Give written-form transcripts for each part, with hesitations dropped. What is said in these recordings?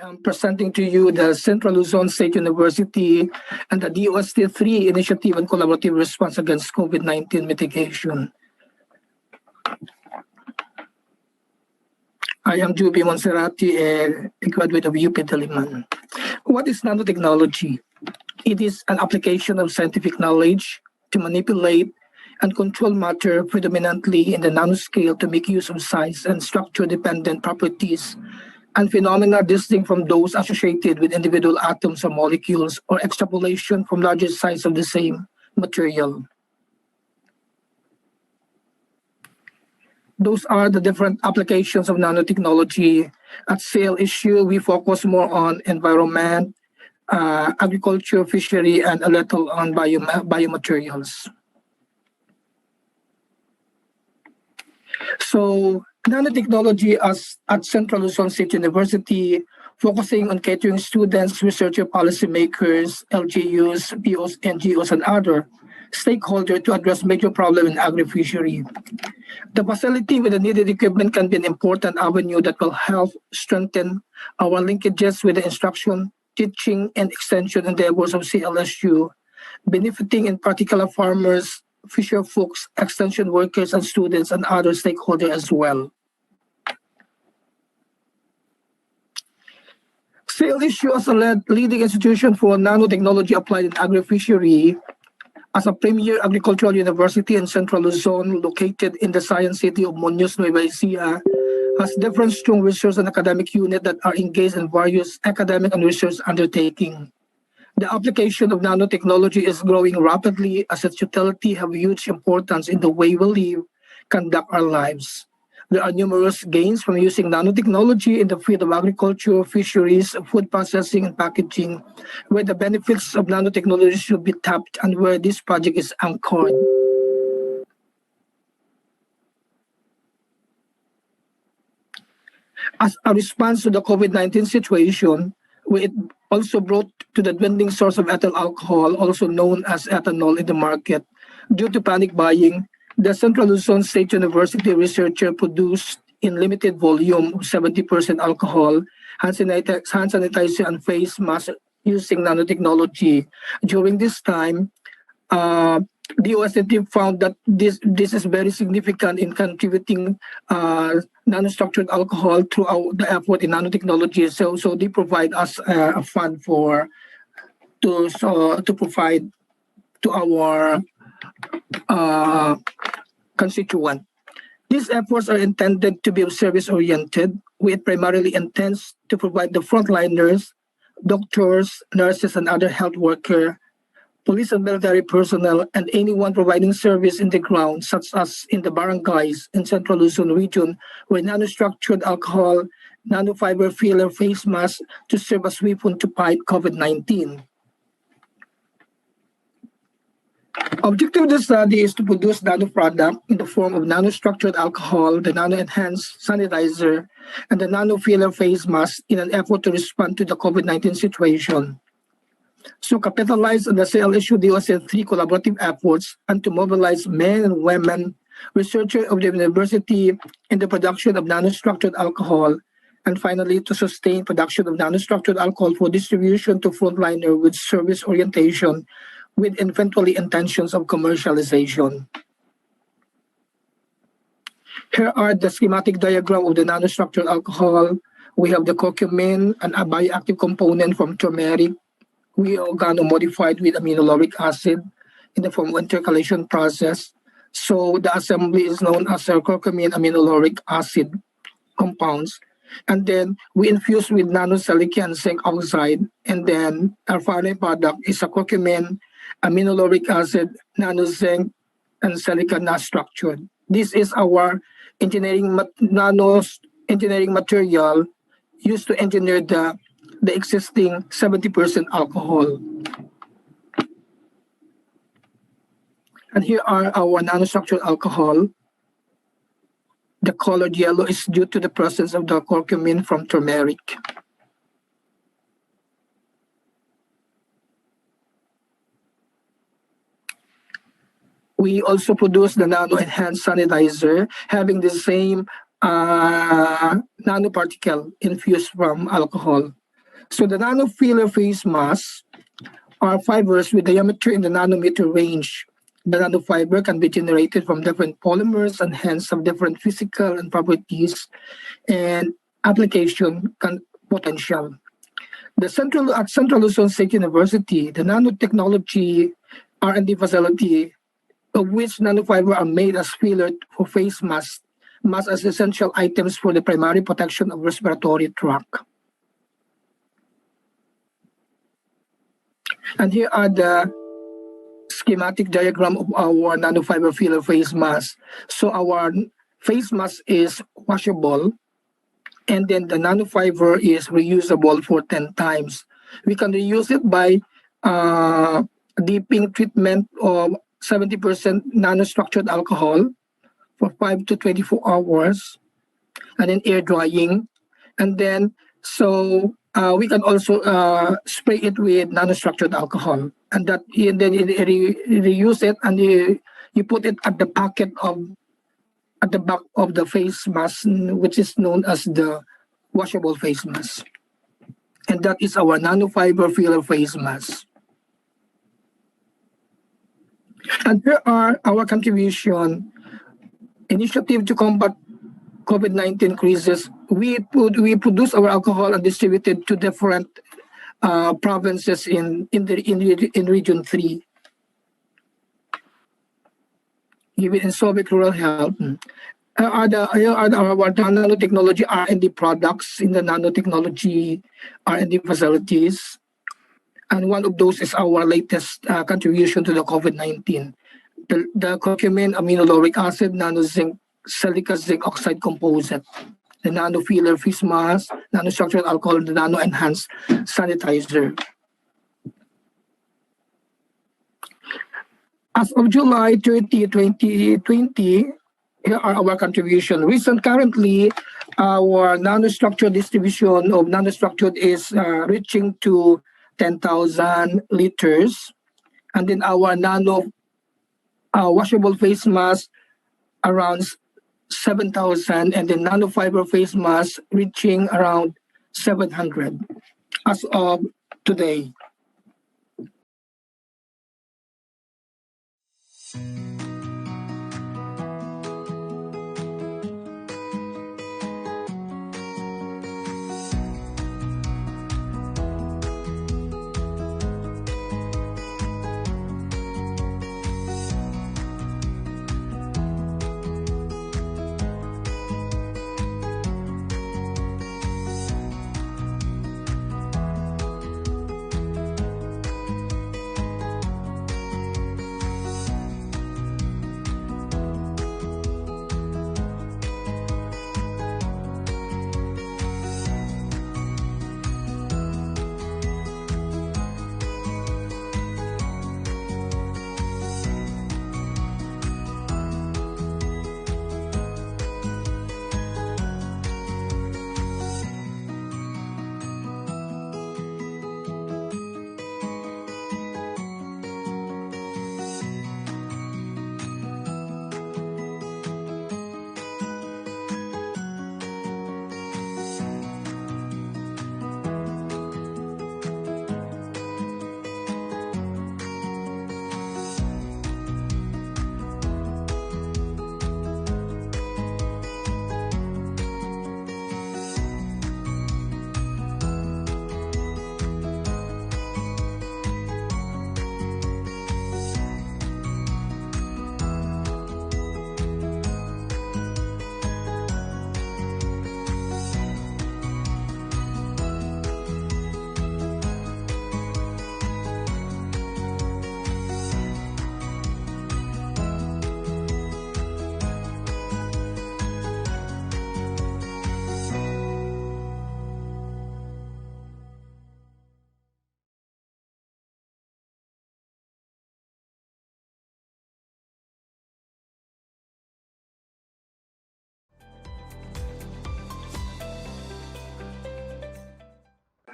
am presenting to you the Central Luzon State University and the DOST III Initiative and Collaborative Response Against COVID-19 Mitigation. I am Juby Monserrati, a graduate of UP Diliman. What is nanotechnology? It is an application of scientific knowledge to manipulate and control matter predominantly in the nanoscale to make use of size and structure-dependent properties and phenomena distinct from those associated with individual atoms or molecules or extrapolation from larger size of the same material. Those are the different applications of nanotechnology. At CLSU, we focus more on environment, agriculture, fishery, and a little on biomaterials. So nanotechnology at Central Luzon State University, focusing on catering students, researcher, policymakers, LGUs, POs, NGOs, and other stakeholders to address major problems in agri-fishery. The facility with the needed equipment can be an important avenue that will help strengthen our linkages with the instruction, teaching, and extension endeavors of CLSU, benefiting in particular farmers, fisher folks, extension workers, and students, and other stakeholders as well. CLSU as a leading institution for nanotechnology applied in agri-fishery, as a premier agricultural university in Central Luzon, located in the Cauayan City of Muñoz, Nueva Ecija, has different strong research and academic units that are engaged in various academic and research undertakings. The application of nanotechnology is growing rapidly as its utility have huge importance in the way we live, conduct our lives. There are numerous gains from using nanotechnology in the field of agriculture, fisheries, food processing, and packaging, where the benefits of nanotechnology should be tapped and where this project is anchored. As a response to the COVID-19 situation, it also brought to the dwindling source of ethyl alcohol, also known as ethanol, in the market. Due to panic buying, the Central Luzon State University researcher produced in limited volume 70% alcohol, hand sanitizer, and face mask using nanotechnology. During this time, the OST found that this is very significant in contributing nanostructured alcohol throughout the effort in nanotechnology. So they provide us a fund to provide to our constituent. These efforts are intended to be service-oriented, which primarily intends to provide the frontliners, doctors, nurses, and other health workers, police and military personnel, and anyone providing service in the ground, such as in the barangays in Central Luzon region, where nanostructured alcohol, nanofiber filler face masks to serve as weapon to fight COVID-19. Objective of the study is to produce nanoproduct in the form of nanostructured alcohol, the nano-enhanced sanitizer, and the nano-filler face mask in an effort to respond to the COVID-19 situation. So capitalize on the CLSU-DOST III collaborative efforts and to mobilize men and women, researchers of the university in the production of nanostructured alcohol, and finally to sustain production of nanostructured alcohol for distribution to frontliner with service orientation with eventually intentions of commercialization. Here are the schematic diagram of the nanostructured alcohol. We have the curcumin, an bioactive component from turmeric. We are organo-modified with aminolauric acid in the form of intercalation process. So the assembly is known as a curcumin aminolauric acid compounds. And then we infuse with nanosilica and zinc oxide. And then our final product is a curcumin aminolauric acid, nanozinc, and silica structured. This is our engineering material used to engineer the existing 70% alcohol. And here are our nanostructured alcohol. The colored yellow is due to the presence of the curcumin from turmeric. We also produce the nano-enhanced sanitizer, having the same nanoparticle infused from alcohol. So the nanofiller face masks are fibers with diameter in the nanometer range. The nanofiber can be generated from different polymers and hence have different physical and properties and application potential. At Central Luzon State University, the nanotechnology R&D facility, of which nanofiber are made as filler for face masks, as essential items for the primary protection of respiratory tract. And here are the schematic diagram of our nanofiber filler face mask. So our face mask is washable, and then the nanofiber is reusable for 10 times. We can reuse it by dipping treatment of 70% nanostructured alcohol for 5 to 24 hours, and then air drying. And then, we can also spray it with nanostructured alcohol, and then you reuse it, and you put it at the back of the face mask, which is known as the washable face mask. And that is our nanofiber filler face mask. And here are our contribution initiative to combat COVID-19 crisis. We produce our alcohol and distribute it to different provinces in Region 3. Given in Soviet Rural Health. Here are our nanotechnology R&D products in the nanotechnology R&D facilities. And one of those is our latest contribution to the COVID-19. The curcumin aminoluric acid nanozinc silica zinc oxide composite, the nanofiller face mask, nanostructured alcohol, the nano-enhanced sanitizer. As of July 30, 2020, here are our contribution. Currently, our nanostructured distribution of nanostructured is reaching to 10,000 liters. And then our nano washable face mask around 7,000, and then nanofiber face mask reaching around 700 as of today.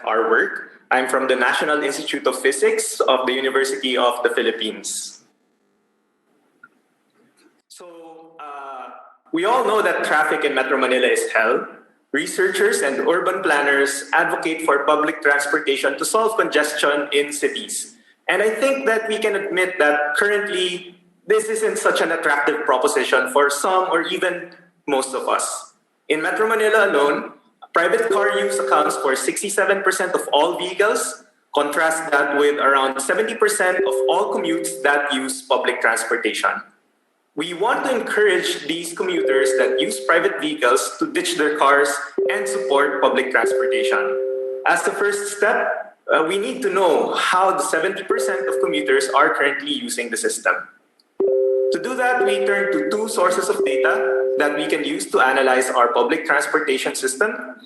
Our work. I'm from the National Institute of Physics of the University of the Philippines. So, we all know that traffic in Metro Manila is hell. researchers and urban planners advocate for public transportation to solve congestion in cities. And I think that we can admit that currently this isn't such an attractive proposition for some or even most of us. In Metro Manila alone, private car use accounts for 67% of all vehicles. Contrast that with around 70% of all commutes that use public transportation. We want to encourage these commuters that use private vehicles to ditch their cars and support public transportation. As the first step, we need to know how the 70% of commuters are currently using the system. To do that, we turn to two sources of data that we can use to analyze our public transportation system.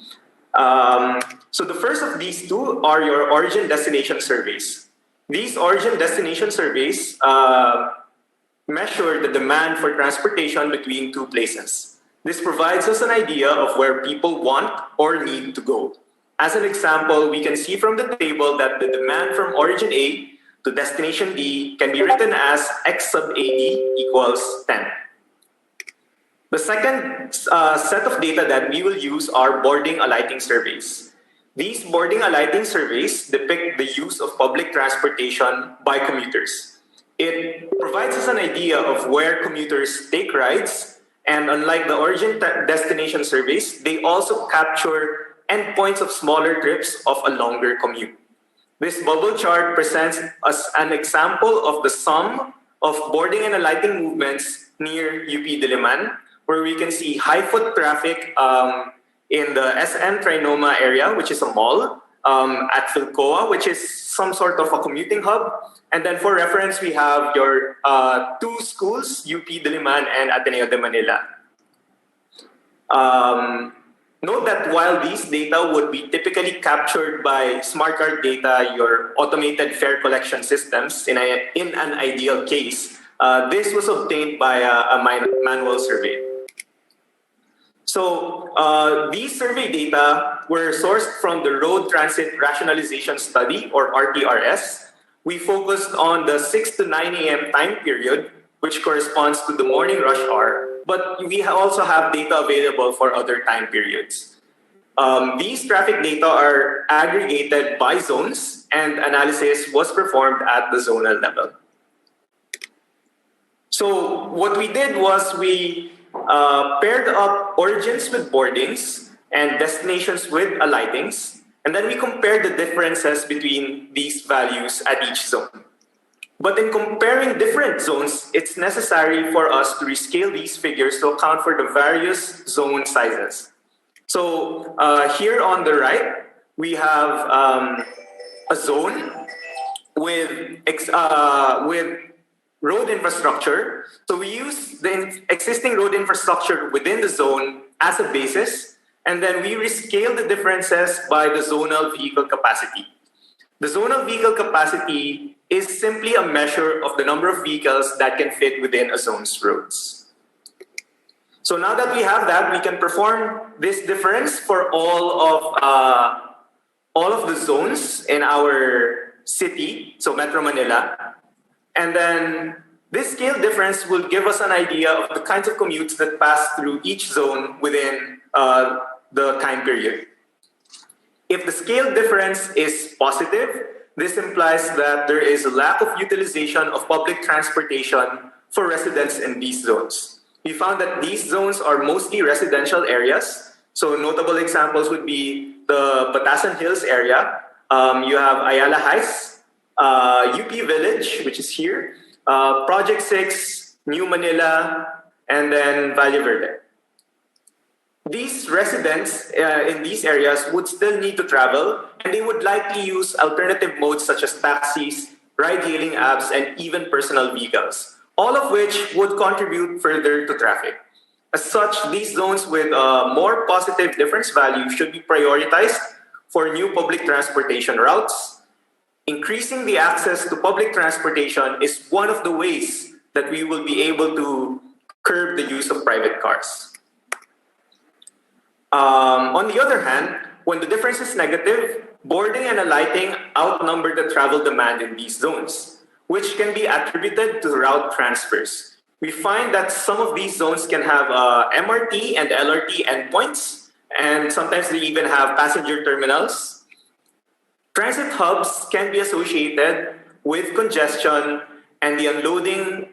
So the first of these two are your origin-destination surveys. These origin-destination surveys measure the demand for transportation between two places. This provides us an idea of where people want or need to go. As an example, we can see from the table that the demand from origin A to destination D can be written as X sub AD equals 10. The second set of data that we will use are boarding-alighting surveys. These boarding-alighting surveys depict the use of public transportation by commuters. It provides us an idea of where commuters take rides, and unlike the origin-destination surveys, they also capture endpoints of smaller trips of a longer commute. This bubble chart presents us an example of the sum of boarding and alighting movements near UP Diliman, where we can see high foot traffic in the SM Trinoma area, which is a mall, at Philcoa, which is some sort of a commuting hub. And then for reference, we have your two schools, UP Diliman and Ateneo de Manila. Note that while these data would be typically captured by smart card data, your automated fare collection systems, in an ideal case, this was obtained by a manual survey. So these survey data were sourced from the Road Transit Rationalization Study, or RTRS. We focused on the 6 to 9 a.m. time period, which corresponds to the morning rush hour, but we also have data available for other time periods. These traffic data are aggregated by zones, and analysis was performed at the zonal level. So what we did was we paired up origins with boardings and destinations with alightings, and then we compared the differences between these values at each zone. But in comparing different zones, it's necessary for us to rescale these figures to account for the various zone sizes. So here on the right, we have a zone with road infrastructure. So we use the existing road infrastructure within the zone as a basis, and then we rescale the differences by the zonal vehicle capacity. The zonal vehicle capacity is simply a measure of the number of vehicles that can fit within a zone's roads. So now that we have that, we can perform this difference for all of the zones in our city, so Metro Manila. And then this scale difference will give us an idea of the kinds of commutes that pass through each zone within the time period. If the scale difference is positive, this implies that there is a lack of utilization of public transportation for residents in these zones. We found that these zones are mostly residential areas. So notable examples would be the Batasan Hills area. You have Ayala Heights, UP Village, which is here, Project 6, New Manila, and then Valle Verde. These residents in these areas would still need to travel, and they would likely use alternative modes such as taxis, ride-hailing apps, and even personal vehicles, all of which would contribute further to traffic. As such, these zones with more positive difference value should be prioritized for new public transportation routes. Increasing the access to public transportation is one of the ways that we will be able to curb the use of private cars. On the other hand, when the difference is negative, boarding and alighting outnumber the travel demand in these zones, which can be attributed to route transfers. We find that some of these zones can have MRT and LRT endpoints, and sometimes they even have passenger terminals. Transit hubs can be associated with congestion and the unloading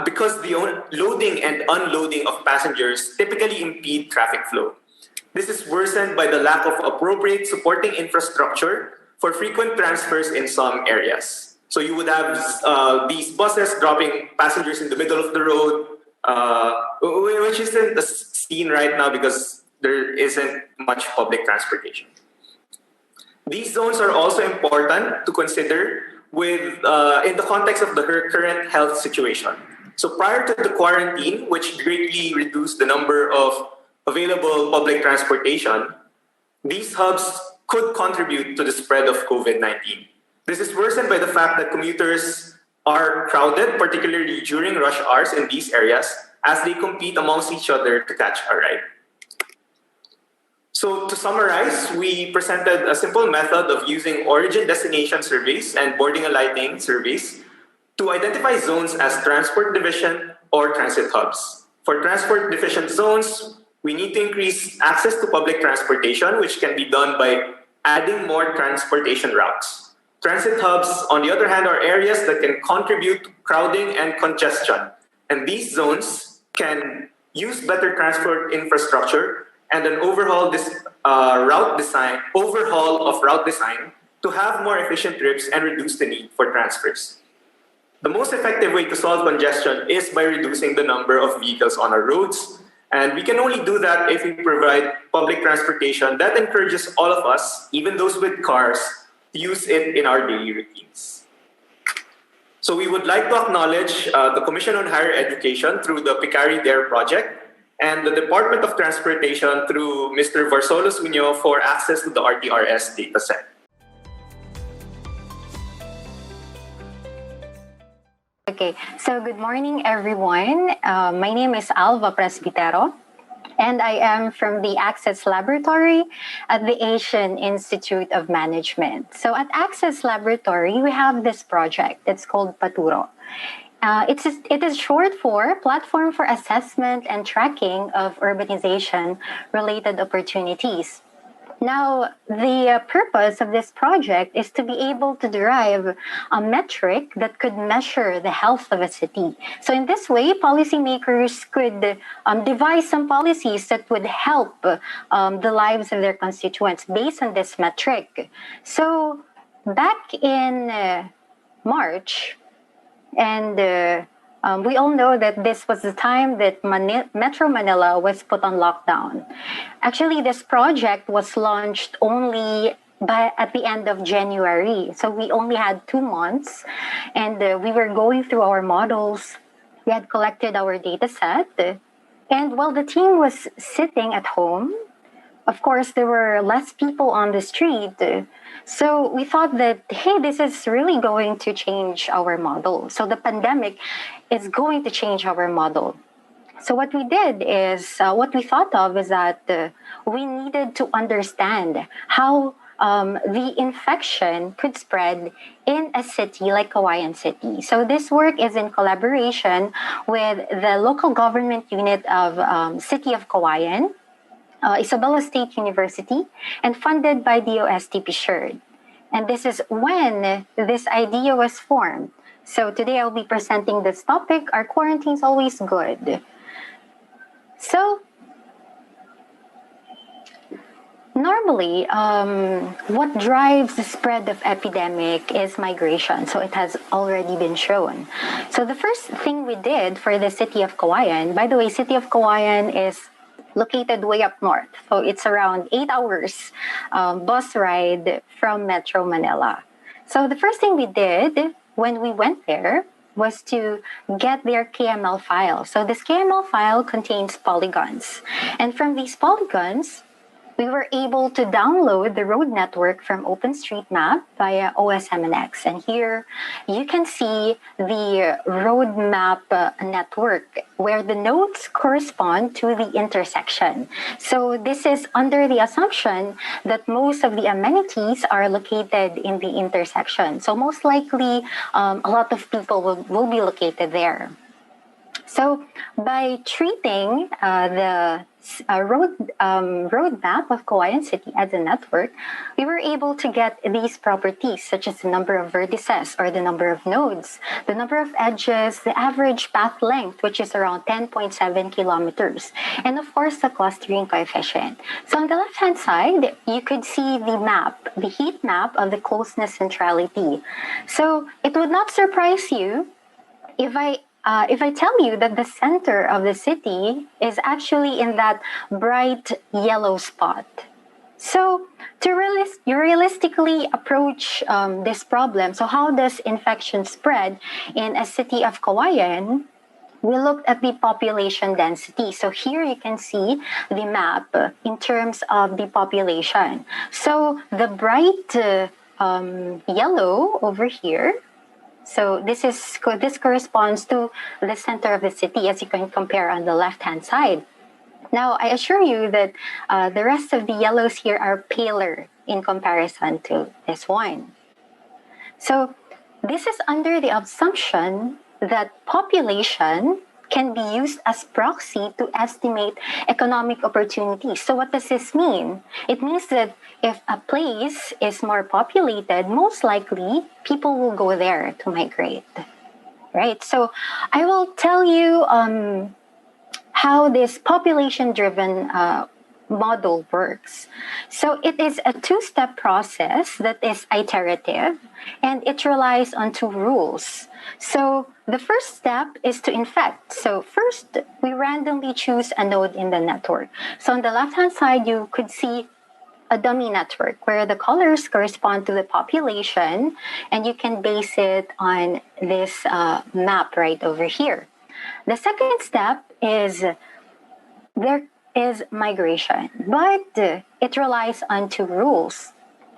because the loading and unloading of passengers typically impede traffic flow. This is worsened by the lack of appropriate supporting infrastructure for frequent transfers in some areas. So you would have these buses dropping passengers in the middle of the road, which isn't the scene right now because there isn't much public transportation. These zones are also important to consider in the context of the current health situation. So prior to the quarantine, which greatly reduced the number of available public transportation, these hubs could contribute to the spread of COVID-19. This is worsened by the fact that commuters are crowded, particularly during rush hours in these areas, as they compete amongst each other to catch a ride. So to summarize, we presented a simple method of using origin destination surveys and boarding-alighting surveys to identify zones as transport deficient or transit hubs. For transport deficient zones, we need to increase access to public transportation, which can be done by adding more transportation routes. Transit hubs, on the other hand, are areas that can contribute to crowding and congestion. And these zones can use better transport infrastructure and an overhaul of route design to have more efficient trips and reduce the need for transfers. The most effective way to solve congestion is by reducing the number of vehicles on our roads. And we can only do that if we provide public transportation that encourages all of us, even those with cars, to use it in our daily routines. So we would like to acknowledge the Commission on Higher Education through the Picari Dare project and the Department of Transportation through Mr. Varsolos Unyo for access to the RTRS dataset. Okay, so good morning, everyone. My name is Alva Presbitero, and I am from the Access Laboratory at the Asian Institute of Management. So at Access Laboratory, we have this project. It's called Paturo. It is short for Platform for Assessment and Tracking of Urbanization-Related Opportunities. Now, the purpose of this project is to be able to derive a metric that could measure the health of a city. So in this way, policymakers could devise some policies that would help the lives of their constituents based on this metric. So back in March, and we all know that this was the time that Metro Manila was put on lockdown. Actually, this project was launched only at the end of January. So we only had 2 months, and we were going through our models. We had collected our data set. And while the team was sitting at home, of course, there were less people on the street. So we thought that, hey, this is really going to change our model. So the pandemic is going to change our model. So what we did is, what we thought of is that we needed to understand how the infection could spread in a city like Cauayan City. So this work is in collaboration with the local government unit of City of Cauayan, Isabela State University, and funded by DOST PSURD. And this is when this idea was formed. So today I'll be presenting this topic, Are Quarantines Always Good? So normally, what drives the spread of epidemic is migration. So it has already been shown. So the first thing we did for the city of Cauayan, by the way, city of Cauayan is located way up north. So it's around 8 hours bus ride from Metro Manila. So the first thing we did when we went there was to get their KML file. So this KML file contains polygons. And from these polygons, we were able to download the road network from OpenStreetMap via OSMNX. And here you can see the road map network where the nodes correspond to the intersection. So this is under the assumption that most of the amenities are located in the intersection. So most likely, a lot of people will be located there. So by treating the roadmap of Cauayan City as a network, we were able to get these properties, such as the number of vertices or the number of nodes, the number of edges, the average path length, which is around 10.7 kilometers, and of course the clustering coefficient. So on the left-hand side, you could see the map, the heat map of the closeness centrality. So it would not surprise you if I tell you that the center of the city is actually in that bright yellow spot. So to realistically approach this problem, so how does infection spread in a city of Cauayan? We looked at the population density. So here you can see the map in terms of the population. So the bright yellow over here, so this corresponds to the center of the city, as you can compare on the left-hand side. Now, I assure you that the rest of the yellows here are paler in comparison to this one. So this is under the assumption that population can be used as proxy to estimate economic opportunities. So what does this mean? It means that if a place is more populated, most likely people will go there to migrate, right? So I will tell you how this population-driven model works. So it is a two-step process that is iterative, and it relies on two rules. So the first step is to infect. So first, we randomly choose a node in the network. So on the left-hand side, you could see a dummy network where the colors correspond to the population, and you can base it on this map right over here. The second step is there is migration, but it relies on two rules.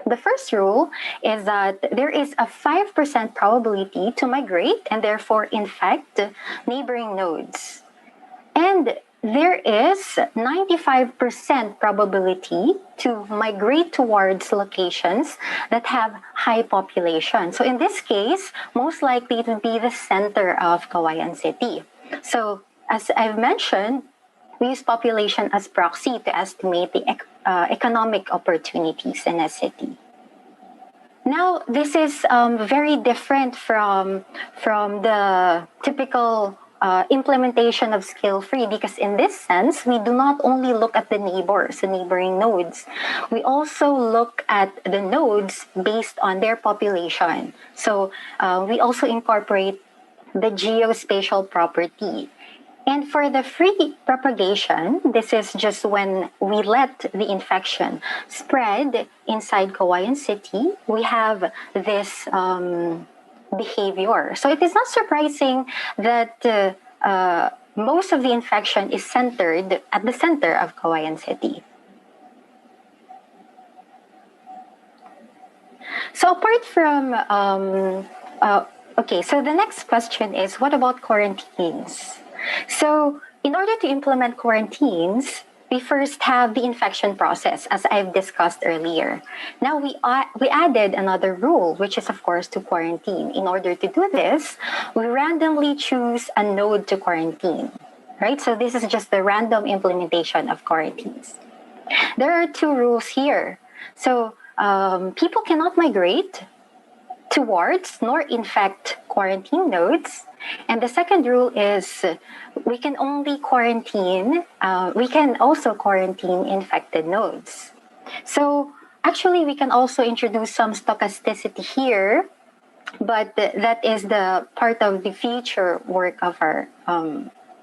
The first rule is that there is a 5% probability to migrate and therefore infect neighboring nodes. And there is 95% probability to migrate towards locations that have high population. So in this case, most likely it would be the center of Cauayan City. So as I've mentioned, we use population as proxy to estimate the economic opportunities in a city. Now, this is very different from the typical implementation of scale-free, because in this sense, we do not only look at the neighbors, the neighboring nodes. We also look at the nodes based on their population. So we also incorporate the geospatial property. And for the free propagation, this is just when we let the infection spread inside Cauayan City, we have this behavior. So it is not surprising that most of the infection is centered at the center of Cauayan City. So apart from, okay, so the next question is, what about quarantines? So in order to implement quarantines, we first have the infection process, as I've discussed earlier. Now we added another rule, which is of course to quarantine. In order to do this, we randomly choose a node to quarantine, right? So this is just the random implementation of quarantines. There are two rules here. So people cannot migrate towards nor infect quarantine nodes. And the second rule is we can only quarantine, we can also quarantine infected nodes. So actually, we can also introduce some stochasticity here, but that is the part of the future work of our,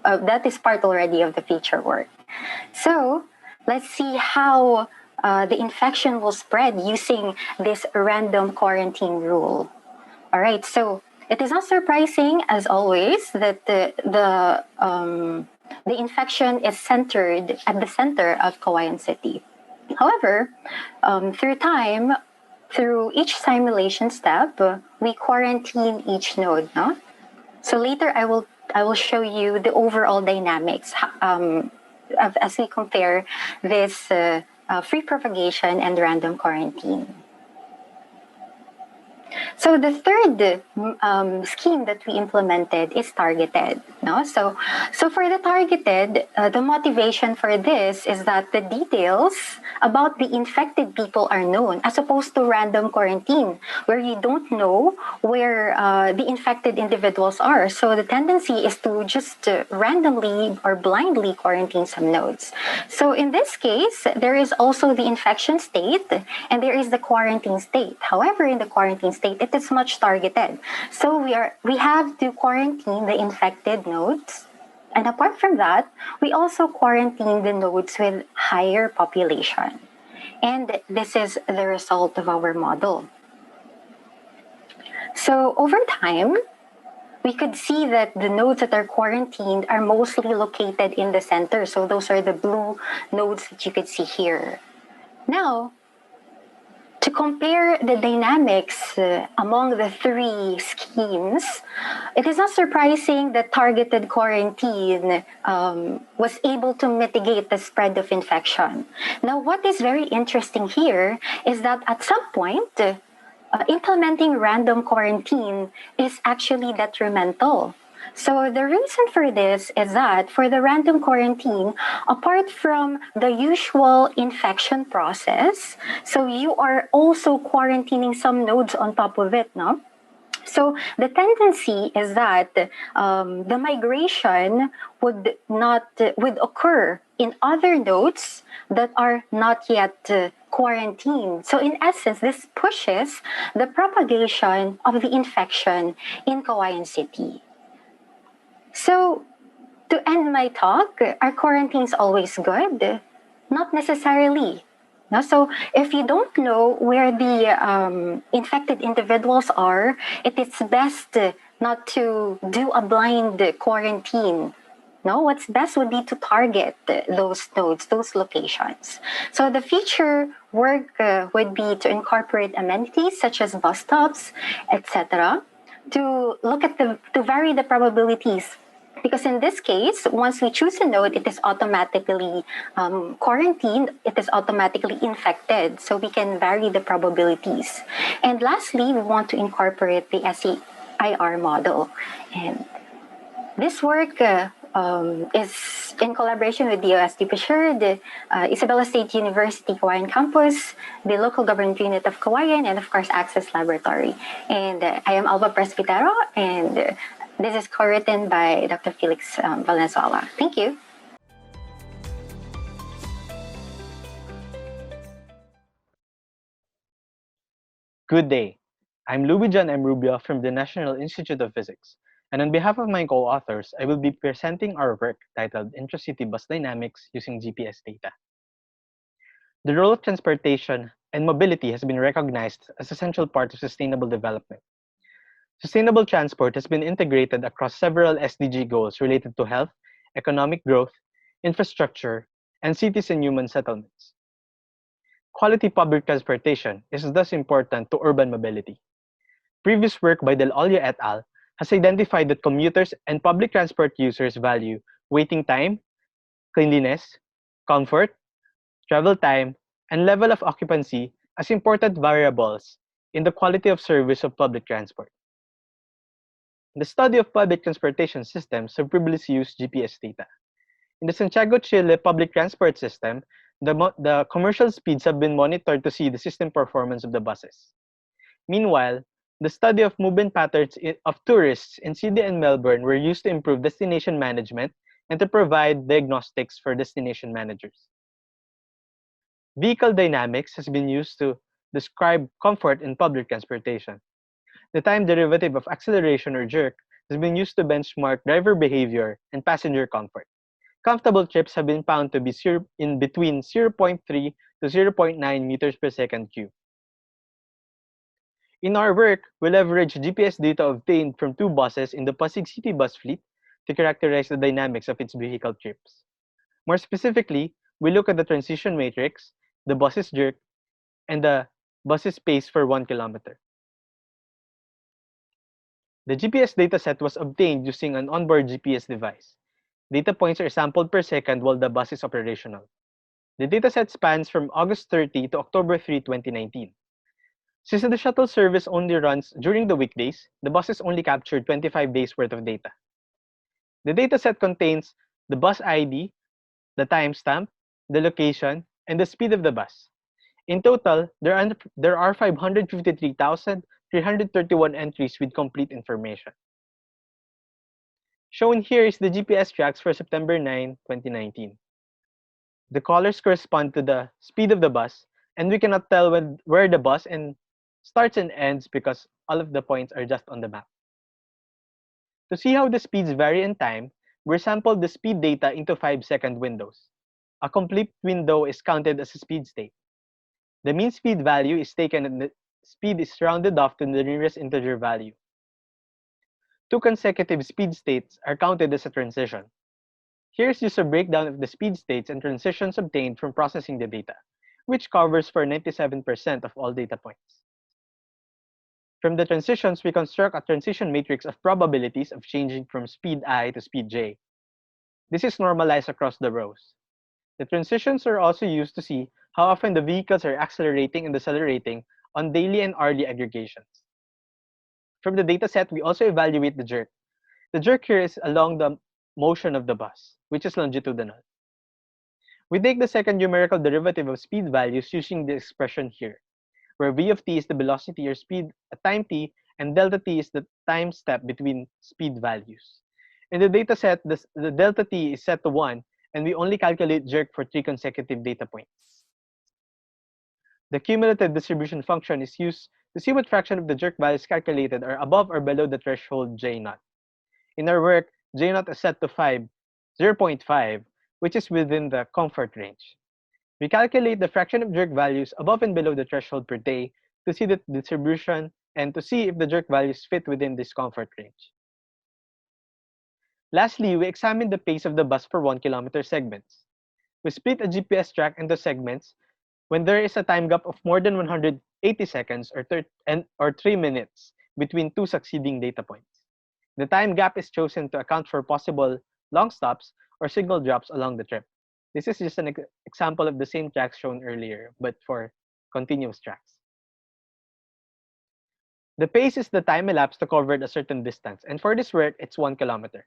that is part already of the future work. So let's see how the infection will spread using this random quarantine rule. All right, so it is not surprising, as always, that the infection is centered at the center of Cauayan City. However, through time, through each simulation step, we quarantine each node. No? So later, I will show you the overall dynamics as we compare this free propagation and random quarantine. So the third scheme that we implemented is targeted. No, so for the targeted, the motivation for this is that the details about the infected people are known, as opposed to random quarantine, where you don't know where the infected individuals are. So the tendency is to just randomly or blindly quarantine some nodes. So in this case, there is also the infection state and there is the quarantine state. However, in the quarantine state, it is much targeted. So we have to quarantine the infected nodes. And apart from that, we also quarantine the nodes with higher population. And this is the result of our model. So over time, we could see that the nodes that are quarantined are mostly located in the center. So those are the blue nodes that you could see here. Now, to compare the dynamics among the three schemes, it is not surprising that targeted quarantine was able to mitigate the spread of infection. Now, what is very interesting here is that at some point, implementing random quarantine is actually detrimental. So the reason for this is that for the random quarantine, apart from the usual infection process, so you are also quarantining some nodes on top of it, no? So the tendency is that the migration would occur in other nodes that are not yet quarantined. So in essence, this pushes the propagation of the infection in Cauayan City. So, to end my talk, are quarantines always good? Not necessarily. No? So, if you don't know where the infected individuals are, it is best not to do a blind quarantine. No, what's best would be to target those nodes, those locations. So the future work would be to incorporate amenities such as bus stops, etc., to look at to vary the probabilities. Because in this case, once we choose a node, it is automatically quarantined, it is automatically infected. So we can vary the probabilities. And lastly, we want to incorporate the SEIR model. And this work is in collaboration with the OST, the Isabela State University Cauayan Campus, the local government unit of Cauayan, and of course, Access Laboratory. And I am Alva Presbitero, and this is co-written by Dr. Felix Valenzuela. Thank you. Good day. I'm Lubijan M. Rubio from the National Institute of Physics, and on behalf of my co-authors, I will be presenting our work titled Intracity Bus Dynamics using GPS data. The role of transportation and mobility has been recognized as a central part of sustainable development. Sustainable transport has been integrated across several SDG goals related to health, economic growth, infrastructure, and cities and human settlements. Quality public transportation is thus important to urban mobility. Previous work by Del Olio et al. Has identified that commuters and public transport users value waiting time, cleanliness, comfort, travel time, and level of occupancy as important variables in the quality of service of public transport. The study of public transportation systems have previously used GPS data. In the Santiago, Chile public transport system, the commercial speeds have been monitored to see the system performance of the buses. Meanwhile, the study of movement patterns of tourists in Sydney and Melbourne were used to improve destination management and to provide diagnostics for destination managers. Vehicle dynamics has been used to describe comfort in public transportation. The time derivative of acceleration or jerk has been used to benchmark driver behavior and passenger comfort. Comfortable trips have been found to be in between 0.3 to 0.9 meters per second cube. In our work, we leverage GPS data obtained from two buses in the Pasig City bus fleet to characterize the dynamics of its vehicle trips. More specifically, we look at the transition matrix, the bus's jerk, and the bus's pace for 1 kilometer. The GPS dataset was obtained using an onboard GPS device. Data points are sampled per second while the bus is operational. The dataset spans from August 30 to October 3, 2019. Since the shuttle service only runs during the weekdays, the buses only captured 25 days worth of data. The dataset contains the bus ID, the timestamp, the location, and the speed of the bus. In total, there are 553,331 entries with complete information. Shown here is the GPS tracks for September 9, 2019. The colors correspond to the speed of the bus, and we cannot tell where the bus starts and ends because all of the points are just on the map. To see how the speeds vary in time, we sampled the speed data into 5-second windows. A complete window is counted as a speed state. The mean speed value is taken and the speed is rounded off to the nearest integer value. 2 consecutive speed states are counted as a transition. Here's just a breakdown of the speed states and transitions obtained from processing the data, which covers for 97% of all data points. From the transitions, we construct a transition matrix of probabilities of changing from speed I to speed j. This is normalized across the rows. The transitions are also used to see how often the vehicles are accelerating and decelerating on daily and hourly aggregations. From the dataset, we also evaluate the jerk. The jerk here is along the motion of the bus, which is longitudinal. We take the second numerical derivative of speed values using the expression here, where v of t is the velocity or speed at time t, and delta t is the time step between speed values. In the dataset, the delta t is set to 1, and we only calculate jerk for 3 consecutive data points. The cumulative distribution function is used to see what fraction of the jerk values calculated are above or below the threshold J0. In our work, J0 is set to 0.5, which is within the comfort range. We calculate the fraction of jerk values above and below the threshold per day to see the distribution and to see if the jerk values fit within this comfort range. Lastly, we examine the pace of the bus for 1 kilometer segments. We split a GPS track into segments when there is a time gap of more than 180 seconds or 3 minutes between 2 succeeding data points. The time gap is chosen to account for possible long stops or signal drops along the trip. This is just an example of the same tracks shown earlier, but for continuous tracks. The pace is the time elapsed to cover a certain distance, and for this work, it's 1 kilometer.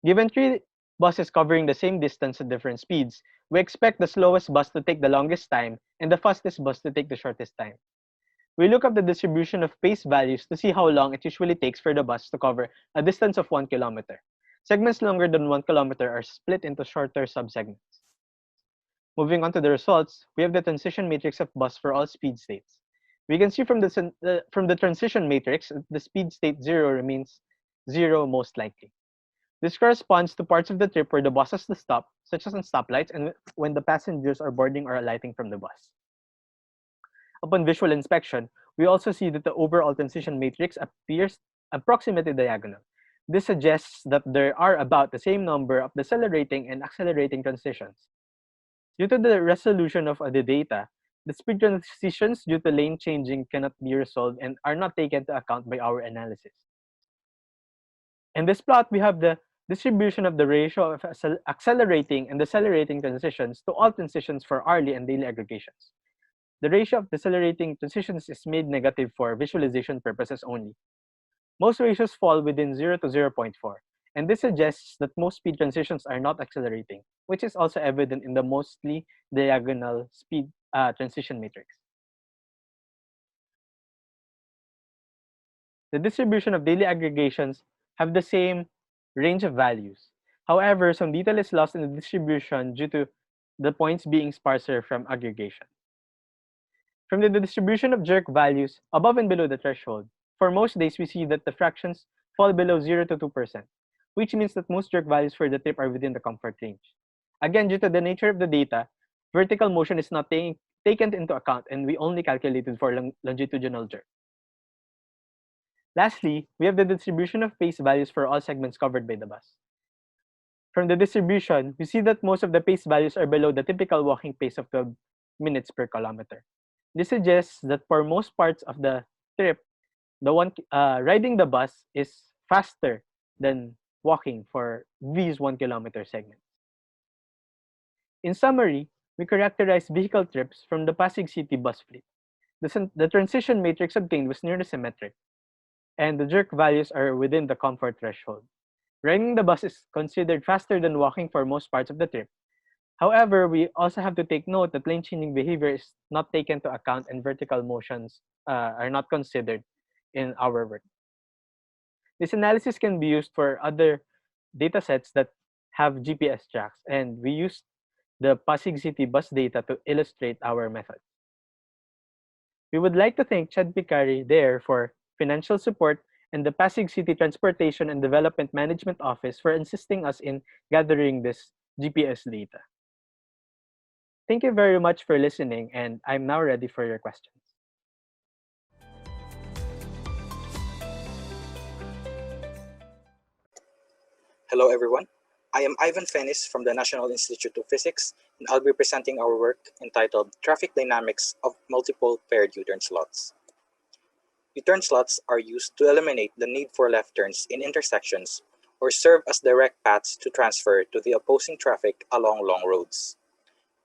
Given 3 buses covering the same distance at different speeds, we expect the slowest bus to take the longest time and the fastest bus to take the shortest time. We look up the distribution of pace values to see how long it usually takes for the bus to cover a distance of 1 kilometer. Segments longer than 1 kilometer are split into shorter subsegments. Moving on to the results, we have the transition matrix of bus for all speed states. We can see from the transition matrix, the speed state 0 remains 0 most likely. This corresponds to parts of the trip where the bus has to stop, such as on stoplights and when the passengers are boarding or alighting from the bus. Upon visual inspection, we also see that the overall transition matrix appears approximately diagonal. This suggests that there are about the same number of decelerating and accelerating transitions. Due to the resolution of the data, the speed transitions due to lane changing cannot be resolved and are not taken into account by our analysis. In this plot, we have the distribution of the ratio of accelerating and decelerating transitions to all transitions for hourly and daily aggregations. The ratio of decelerating transitions is made negative for visualization purposes only. Most ratios fall within 0 to 0.4, and this suggests that most speed transitions are not accelerating, which is also evident in the mostly diagonal speed transition matrix. The distribution of daily aggregations have the same range of values. However, some detail is lost in the distribution due to the points being sparser from aggregation. From the distribution of jerk values above and below the threshold, for most days we see that the fractions fall below 0 to 2%, which means that most jerk values for the trip are within the comfort range. Again, due to the nature of the data, vertical motion is not taken into account and we only calculated for longitudinal jerk. Lastly, we have the distribution of pace values for all segments covered by the bus. From the distribution, we see that most of the pace values are below the typical walking pace of 12 minutes per kilometer. This suggests that for most parts of the trip, the one riding the bus is faster than walking for these 1 kilometer segments. In summary, we characterize vehicle trips from the Pasig City bus fleet. The transition matrix obtained was nearly symmetric, and the jerk values are within the comfort threshold. Riding the bus is considered faster than walking for most parts of the trip. However, we also have to take note that lane changing behavior is not taken into account and vertical motions are not considered in our work. This analysis can be used for other datasets that have GPS tracks, and we used the Pasig City bus data to illustrate our method. We would like to thank Chad Picari there for financial support and the Pasig City Transportation and Development Management Office for assisting us in gathering this GPS data. Thank you very much for listening, and I'm now ready for your questions. Hello everyone, I am Ivan Fenis from the National Institute of Physics, and I'll be presenting our work entitled Traffic Dynamics of Multiple Paired U-turn Slots. U-turn slots are used to eliminate the need for left turns in intersections or serve as direct paths to transfer to the opposing traffic along long roads.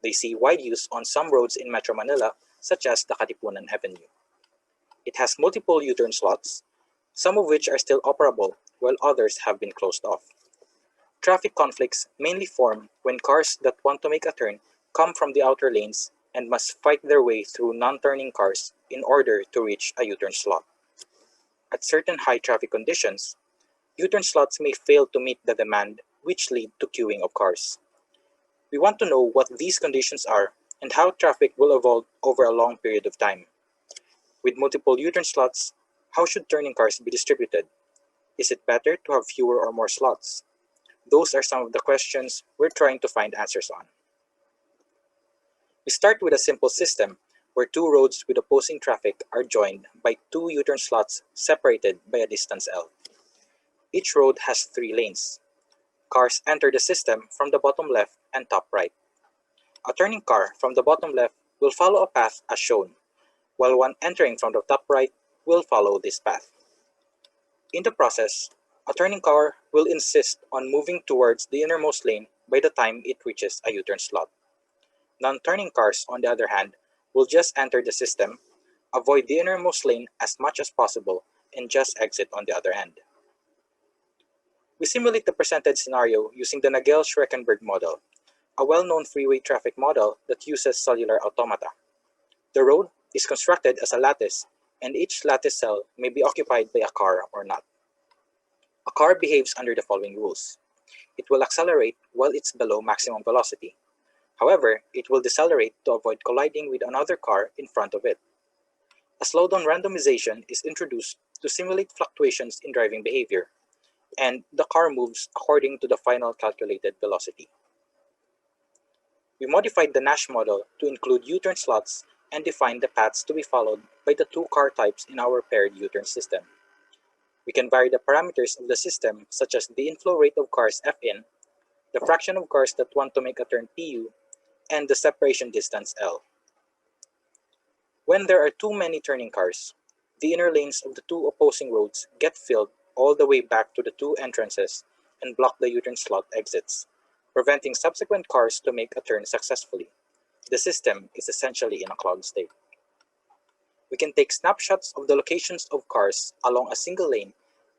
They see wide use on some roads in Metro Manila, such as the Katipunan Avenue. It has multiple U-turn slots, some of which are still operable, while others have been closed off. Traffic conflicts mainly form when cars that want to make a turn come from the outer lanes and must fight their way through non-turning cars in order to reach a U-turn slot. At certain high traffic conditions, U-turn slots may fail to meet the demand, which lead to queuing of cars. We want to know what these conditions are and how traffic will evolve over a long period of time. With multiple U-turn slots, how should turning cars be distributed? Is it better to have fewer or more slots? Those are some of the questions we're trying to find answers on. We start with a simple system where two roads with opposing traffic are joined by two U-turn slots separated by a distance L. Each road has 3 lanes. Cars enter the system from the bottom left and top right. A turning car from the bottom left will follow a path as shown, while one entering from the top right will follow this path. In the process, a turning car will insist on moving towards the innermost lane by the time it reaches a U-turn slot. Non-turning cars, on the other hand, will just enter the system, avoid the innermost lane as much as possible, and just exit on the other end. We simulate the presented scenario using the Nagel-Schreckenberg model, a well-known freeway traffic model that uses cellular automata. The road is constructed as a lattice, and each lattice cell may be occupied by a car or not. A car behaves under the following rules. It will accelerate while it's below maximum velocity. However, it will decelerate to avoid colliding with another car in front of it. A slowdown randomization is introduced to simulate fluctuations in driving behavior, and the car moves according to the final calculated velocity. We modified the Nash model to include U-turn slots and define the paths to be followed by the two car types in our paired U-turn system. We can vary the parameters of the system, such as the inflow rate of cars Fin, the fraction of cars that want to make a turn Pu, and the separation distance L. When there are too many turning cars, the inner lanes of the two opposing roads get filled all the way back to the two entrances and block the U-turn slot exits, preventing subsequent cars to make a turn successfully. The system is essentially in a clogged state. We can take snapshots of the locations of cars along a single lane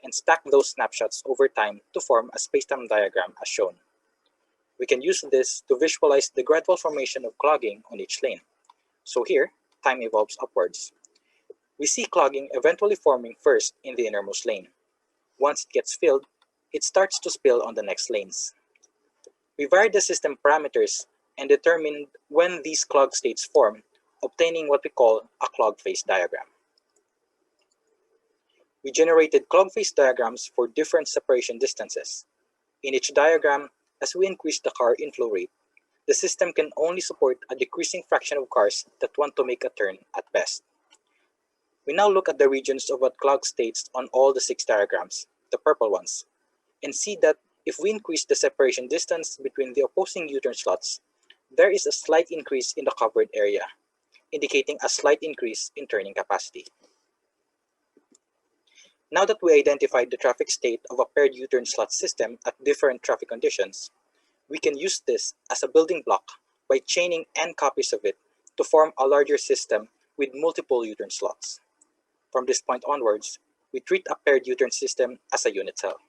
and stack those snapshots over time to form a spacetime diagram as shown. We can use this to visualize the gradual formation of clogging on each lane. So here, time evolves upwards. We see clogging eventually forming first in the innermost lane. Once it gets filled, it starts to spill on the next lanes. We varied the system parameters and determined when these clog states form, obtaining what we call a clog phase diagram. We generated clog phase diagrams for different separation distances. In each diagram, as we increase the car inflow rate, the system can only support a decreasing fraction of cars that want to make a turn at best. We now look at the regions of what clog states on all the 6 diagrams, the purple ones, and see that if we increase the separation distance between the opposing U-turn slots, there is a slight increase in the covered area, indicating a slight increase in turning capacity. Now that we identified the traffic state of a paired U-turn slot system at different traffic conditions, we can use this as a building block by chaining n copies of it to form a larger system with multiple U-turn slots. From this point onwards, we treat a paired U-turn system as a unit cell.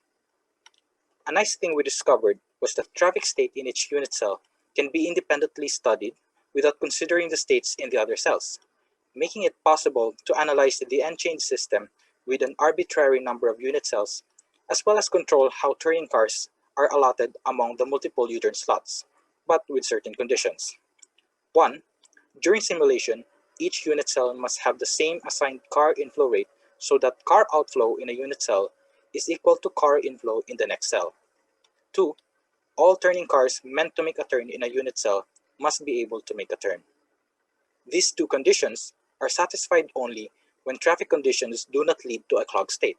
A nice thing we discovered was that traffic state in each unit cell can be independently studied without considering the states in the other cells, making it possible to analyze the n-chain system with an arbitrary number of unit cells, as well as control how turning cars are allotted among the multiple U-turn slots, but with certain conditions. 1. During simulation, each unit cell must have the same assigned car inflow rate so that car outflow in a unit cell is equal to car inflow in the next cell. 2. All turning cars meant to make a turn in a unit cell must be able to make a turn. These two conditions are satisfied only when traffic conditions do not lead to a clog state,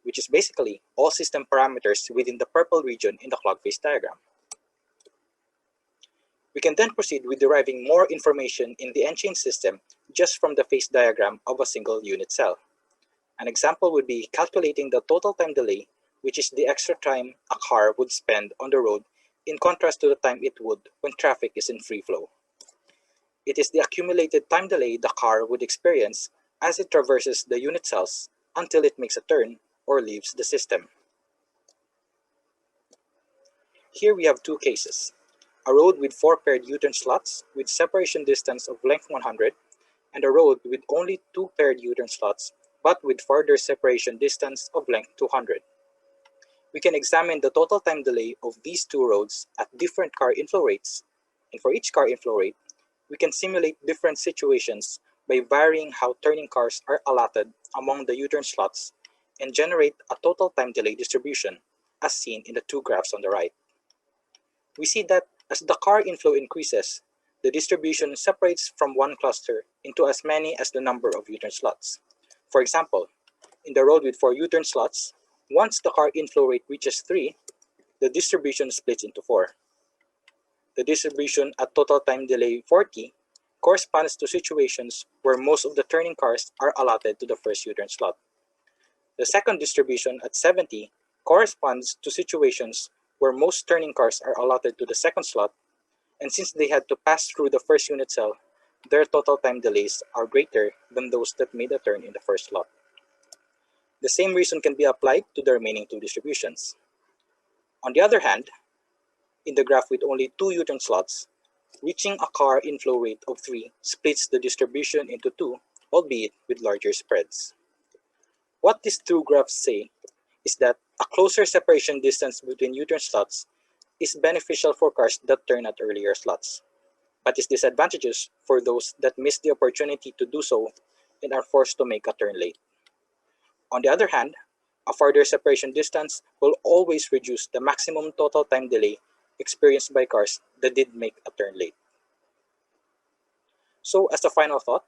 which is basically all system parameters within the purple region in the clog phase diagram. We can then proceed with deriving more information in the n-chain system just from the phase diagram of a single unit cell. An example would be calculating the total time delay, which is the extra time a car would spend on the road in contrast to the time it would when traffic is in free flow. It is the accumulated time delay the car would experience as it traverses the unit cells until it makes a turn or leaves the system. Here we have two cases: a road with 4 paired U-turn slots with separation distance of length 100, and a road with only 2 paired U-turn slots but with further separation distance of length 200. We can examine the total time delay of these two roads at different car inflow rates, and for each car inflow rate, we can simulate different situations by varying how turning cars are allotted among the U-turn slots and generate a total time delay distribution as seen in the two graphs on the right. We see that as the car inflow increases, the distribution separates from one cluster into as many as the number of U-turn slots. For example, in the road with 4 U-turn slots, once the car inflow rate reaches 3, the distribution splits into 4. The distribution at total time delay 40 corresponds to situations where most of the turning cars are allotted to the first U-turn slot. The second distribution at 70 corresponds to situations where most turning cars are allotted to the second slot, and since they had to pass through the first unit cell, their total time delays are greater than those that made a turn in the first slot. The same reason can be applied to the remaining two distributions. On the other hand, in the graph with only 2 U-turn slots, reaching a car inflow rate of 3 splits the distribution into 2, albeit with larger spreads. What these two graphs say is that a closer separation distance between U-turn slots is beneficial for cars that turn at earlier slots, but is disadvantageous for those that miss the opportunity to do so and are forced to make a turn late. On the other hand, a further separation distance will always reduce the maximum total time delay experienced by cars that did make a turn late. So as a final thought,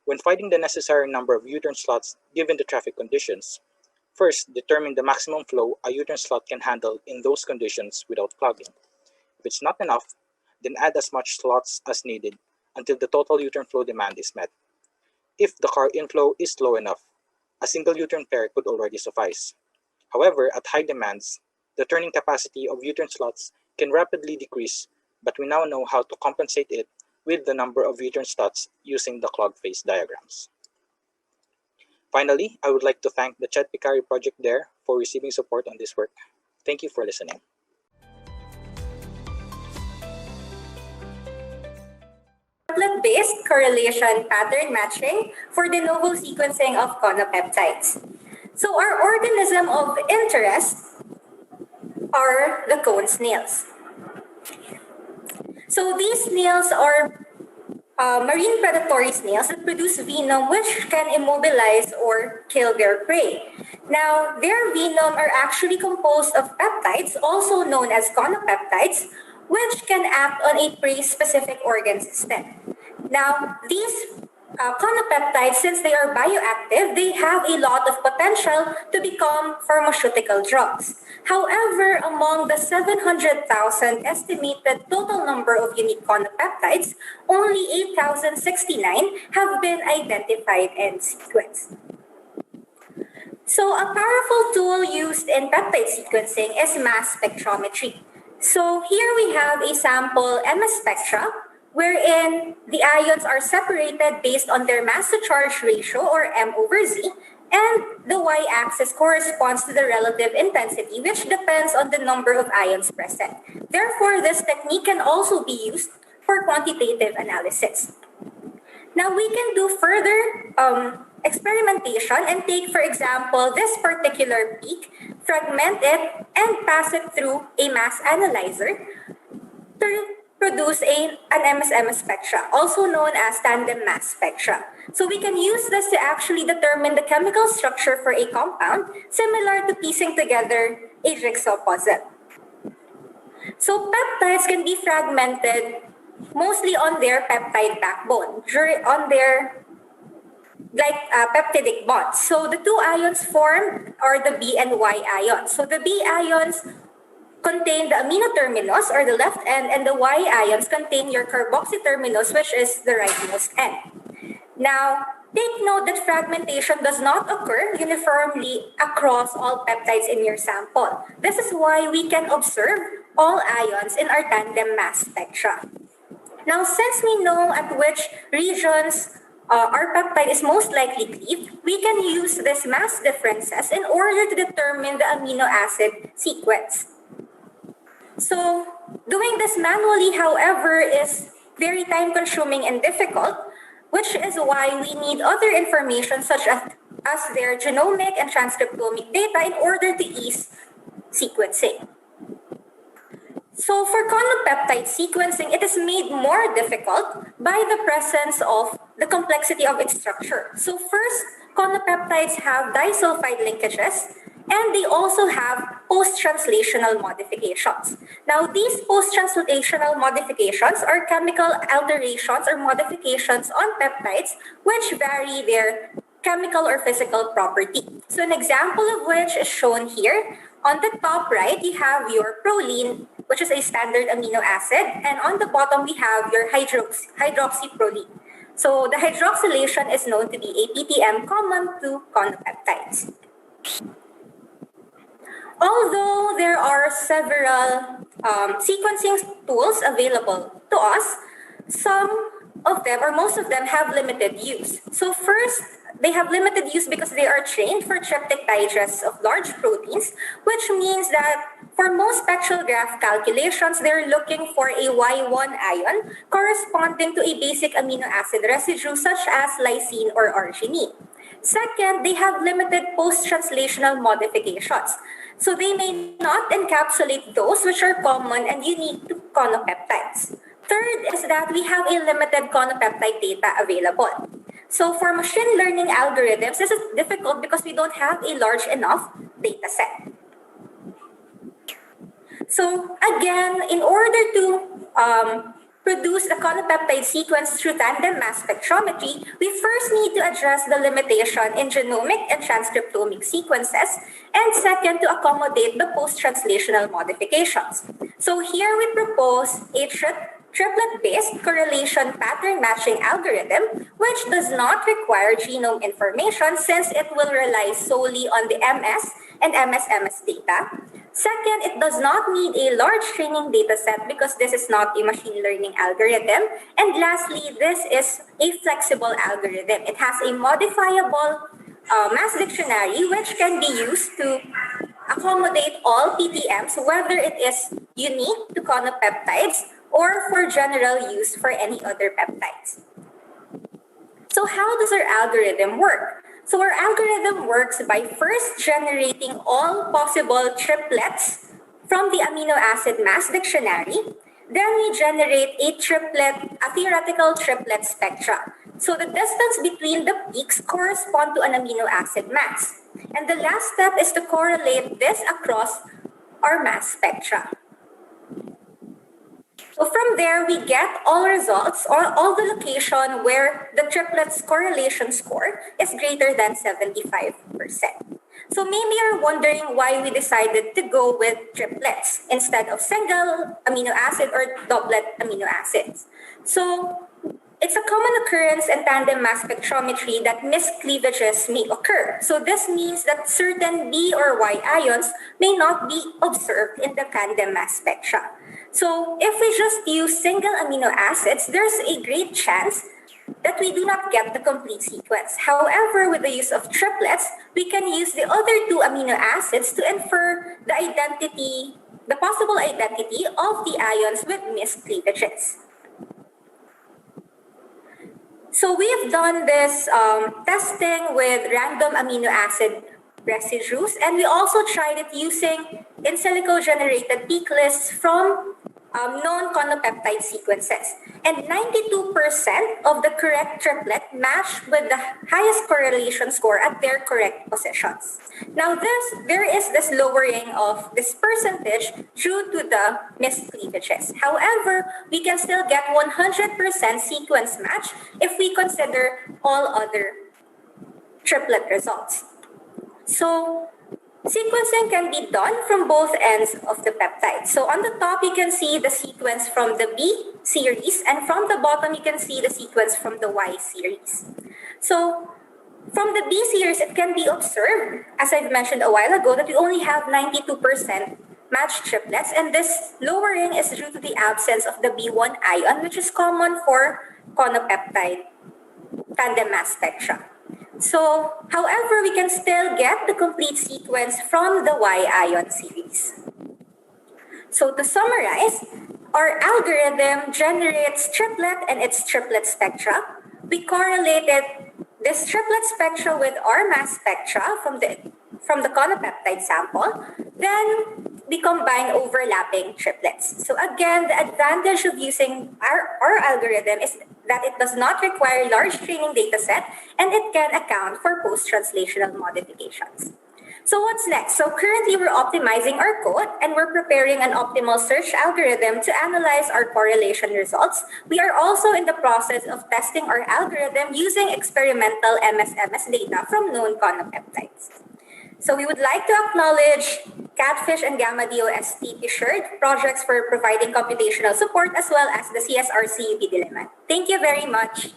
when finding the necessary number of U-turn slots given the traffic conditions, first determine the maximum flow a U-turn slot can handle in those conditions without clogging. If it's not enough, then add as much slots as needed until the total U-turn flow demand is met. If the car inflow is low enough, a single U-turn pair could already suffice. However, at high demands, the turning capacity of U-turn slots can rapidly decrease, but we now know how to compensate it with the number of U-turn slots using the clog phase diagrams. Finally, I would like to thank the Chet Picari Project DARE for receiving support on this work. Thank you for listening. Triplet-based-correlation pattern matching for de novo sequencing of conopeptides. So our organism of interest are the cone snails. So these snails are marine predatory snails that produce venom which can immobilize or kill their prey. Now, their venom are actually composed of peptides, also known as conopeptides, which can act on a prey-specific organ system. Now, these conopeptides, since they are bioactive, they have a lot of potential to become pharmaceutical drugs. However, among the 700,000 estimated total number of unique conopeptides, only 8,069 have been identified and sequenced. So a powerful tool used in peptide sequencing is mass spectrometry. So here we have a sample MS spectra wherein the ions are separated based on their mass to charge ratio or M/Z, And the y-axis corresponds to the relative intensity, which depends on the number of ions present. Therefore, this technique can also be used for quantitative analysis. Now, we can do further experimentation and take, for example, this particular peak, fragment it, and pass it through a mass analyzer to produce an MS-MS spectra, also known as tandem mass spectra. So we can use this to actually determine the chemical structure for a compound, similar to piecing together a jigsaw puzzle. So peptides can be fragmented mostly on their peptide backbone, on their peptidic bonds. So the two ions formed are the B and Y ions. So the B ions contain the amino terminus, or the left end, and the Y ions contain your carboxy terminus, which is the rightmost end. Now, take note that fragmentation does not occur uniformly across all peptides in your sample. This is why we can observe all ions in our tandem mass spectra. Now, since we know at which regions our peptide is most likely cleaved, we can use these mass differences in order to determine the amino acid sequence. So, doing this manually, however, is very time-consuming and difficult, which is why we need other information such as their genomic and transcriptomic data in order to ease sequencing. So for conopeptide sequencing, it is made more difficult by the presence of the complexity of its structure. So first, conopeptides have disulfide linkages, and they also have post-translational modifications. Now, these post-translational modifications are chemical alterations or modifications on peptides which vary their chemical or physical property. So an example of which is shown here. On the top right, you have your proline, which is a standard amino acid, and on the bottom, we have your hydroxyproline. So the hydroxylation is known to be a PTM common to conopeptides. Although there are several sequencing tools available to us, some of them or most of them have limited use. So first, they have limited use because they are trained for tryptic digests of large proteins, which means that for most spectrograph calculations, they're looking for a Y1 ion corresponding to a basic amino acid residue such as lysine or arginine. Second, they have limited post-translational modifications. So they may not encapsulate those which are common and unique to conopeptides. Third is that we have a limited conopeptide data available. So for machine learning algorithms, this is difficult because we don't have a large enough data set. So again, in order to produce a conopeptide sequence through tandem mass spectrometry, we first need to address the limitation in genomic and transcriptomic sequences, and second, to accommodate the post-translational modifications. So here we propose a triplet-based correlation pattern matching algorithm, which does not require genome information since it will rely solely on the MS and MS-MS data. Second, it does not need a large training data set because this is not a machine learning algorithm. And lastly, this is a flexible algorithm. It has a modifiable mass dictionary which can be used to accommodate all PTMs, whether it is unique to conopeptides or for general use for any other peptides. So how does our algorithm work? So our algorithm works by first generating all possible triplets from the amino acid mass dictionary. Then we generate a theoretical triplet spectra. So the distance between the peaks correspond to an amino acid mass. And the last step is to correlate this across our mass spectra. So from there, we get all results or all the location where the triplets correlation score is greater than 75%. So maybe you're wondering why we decided to go with triplets instead of single amino acid or doublet amino acids. So it's a common occurrence in tandem mass spectrometry that miscleavages may occur. So this means that certain B or Y ions may not be observed in the tandem mass spectra. So if we just use single amino acids, there's a great chance that we do not get the complete sequence. However, with the use of triplets, we can use the other two amino acids to infer the possible identity of the ions with miscleavages. So we have done this testing with random amino acid residues, and we also tried it using in silico generated peak lists from known conopeptide sequences. And 92% of the correct triplet matched with the highest correlation score at their correct positions. Now there is this lowering of this percentage due to the miscleavages. However, we can still get 100% sequence match if we consider all other triplet results. So sequencing can be done from both ends of the peptide. So on the top, you can see the sequence from the B series, and from the bottom, you can see the sequence from the Y series. So from the B series, it can be observed, as I've mentioned a while ago, that we only have 92% matched triplets, and this lowering is due to the absence of the B1 ion, which is common for conopeptide tandem mass spectra. So, however, we can still get the complete sequence from the Y-ion series. So to summarize, our algorithm generates triplet and its triplet spectra. We correlated this triplet spectra with our mass spectra from the conopeptide sample. Then we combine overlapping triplets. So again, the advantage of using our algorithm is that it does not require large training data set, and it can account for post-translational modifications. So what's next? So currently we're optimizing our code, and we're preparing an optimal search algorithm to analyze our correlation results. We are also in the process of testing our algorithm using experimental MSMS data from known conopeptides. So we would like to acknowledge Catfish and Gamma DOST Assured projects for providing computational support, as well as the CSRC UP Diliman. Thank you very much.